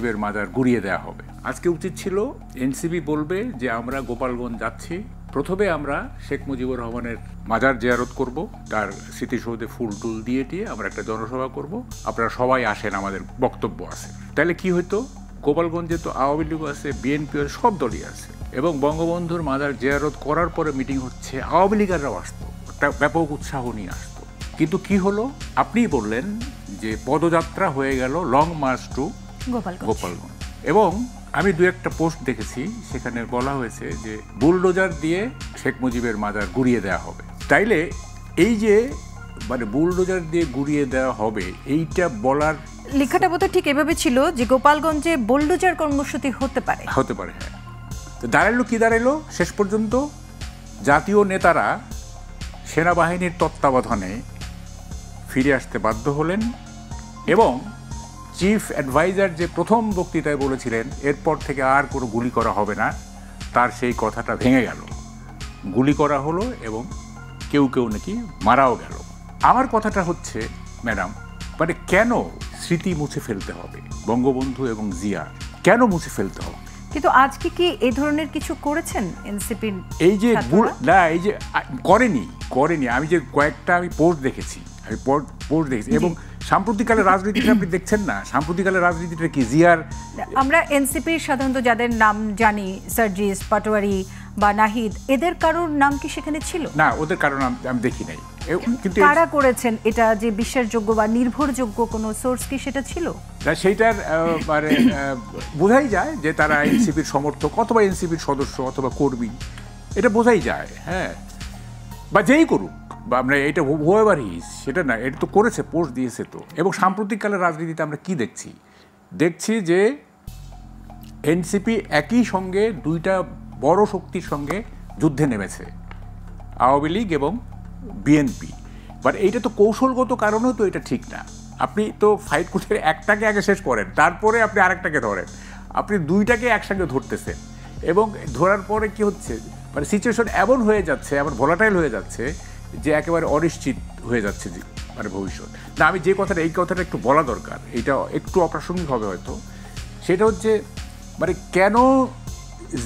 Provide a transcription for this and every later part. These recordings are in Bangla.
মুজিবের মাজার গুড়িয়ে দেওয়া হবে। আজকে উচিত ছিল এনসিপি বলবে যে আমরা গোপালগঞ্জ যাচ্ছি, প্রথমে আমরা শেখ মুজিবুর রহমানের মাজার জিয়ারত করব, তার স্মৃতিসৌধে ফুল টুল দিয়ে আমরা একটা জনসভা করব, আপনারা সবাই আসেন, আমাদের বক্তব্য আছে। তাহলে কি হইতো, গোপালগঞ্জে তো আওয়ামী লীগ আছে, বিএনপি সব দলই আছে, এবং বঙ্গবন্ধুর মাজার জিয়ারত করার পরে মিটিং হচ্ছে, আওয়ামী লীগাররাও আসতো, একটা ব্যাপক উৎসাহ নিয়ে আসতো। কিন্তু কি হলো, আপনিই বললেন যে পদযাত্রা হয়ে গেল লং মার্চ টু গোপালগঞ্জ। এবং আমি দু একটা পোস্ট দেখেছি, সেখানে বলা হয়েছে যে বুলডোজার দিয়ে শেখ মুজিবের মাজার গুড়িয়ে দেওয়া হবে। তাইলে এই যে মানে বুলডোজার দিয়ে গুড়িয়ে দেওয়া হবে, এইটা বলার লেখাটা বোধহয় ঠিক এভাবে ছিল যে গোপালগঞ্জে বুলডোজার কর্মসূচি হতে পারে। হ্যাঁ। তো দাঁড়ালো কি দাঁড়ালো, শেষ পর্যন্ত জাতীয় নেতারা সেনাবাহিনীর তত্ত্বাবধানে ফিরে আসতে বাধ্য হলেন, এবং চিফ অ্যাডভাইজার যে প্রথম বক্তৃতায় বলেছিলেন এরপর থেকে আর কোনো গুলি করা হবে না, তার সেই কথাটা ভেঙে গেল। গুলি করা হলো এবং কেউ কেউ নাকি মারাও গেল। আমার কথাটা হচ্ছে ম্যাডাম, মানে কেন স্মৃতি মুছে ফেলতে হবে বঙ্গবন্ধু এবং জিয়া, কেন মুছে ফেলতে হবে? কিন্তু আজকে কি এই ধরনের কিছু করেছেন এনসিপি? এই যে না, এই যে করেনি। আমি যে কয়েকটা পোস্ট দেখেছি, এবং সাম্প্রতিককালের রাজনীতিটা আপনি দেখছেন না, সাম্প্রতিককালের রাজনীতিটা কি জিয়ার, আমরা এনসিপির সাধারণত যাদের নাম জানি, সার্জিস, পাটোয়ারি বা নাহিদ, এদের কারোর নাম কি সেখানে ছিল না? ওদের কারণ আমি দেখি নাই। কিন্তু কারা করেছেন এটা যে বিশ্বাসযোগ্য বা নির্ভরযোগ্য কোনো সোর্স কি সেটা ছিল? সেইটার মানে বোঝাই যায় যে তারা এনসিপির সমর্থক অথবা এনসিপির সদস্য অথবা কর্মী, এটা বোঝাই যায়। হ্যাঁ, বা যেই করুক, বা আমরা এটা হোয়েভার ইজ, সেটা না, এটা তো করেছে, পোস্ট দিয়েছে তো। এবং সাম্প্রতিককালের রাজনীতিতে আমরা কি দেখছি যে এনসিপি একই সঙ্গে দুইটা বড় শক্তির সঙ্গে যুদ্ধে নেমেছে, আওয়ামী লীগ এবং বিএনপি। বাট এইটা তো কৌশলগত কারণেও তো এটা ঠিক না। আপনি তো ফাইট করতে একটাকে আগে শেষ করেন, তারপরে আপনি আরেকটাকে ধরেন, আপনি দুইটাকে একসঙ্গে ধরতেছেন, এবং ধরার পরে কি হচ্ছে, মানে সিচুয়েশন এমন হয়ে যাচ্ছে, এমন ভোলাটাইল হয়ে যাচ্ছে যে একেবারে অনিশ্চিত হয়ে যাচ্ছে মানে ভবিষ্যৎ। না, আমি যে কথাটা, এই কথাটা একটু বলা দরকার, এটা একটু অপ্রাসঙ্গিক হবে হয়তো, সেটা হচ্ছে মানে কেন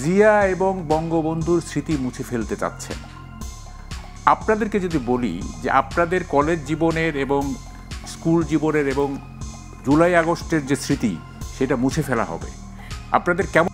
জিয়া এবং বঙ্গবন্ধুর স্মৃতি মুছে ফেলতে চাচ্ছেন? আপনাদেরকে যদি বলি যে আপনাদের কলেজ জীবনের এবং স্কুল জীবনের এবং জুলাই আগস্টের যে স্মৃতি, সেটা মুছে ফেলা হবে, আপনাদের কেমন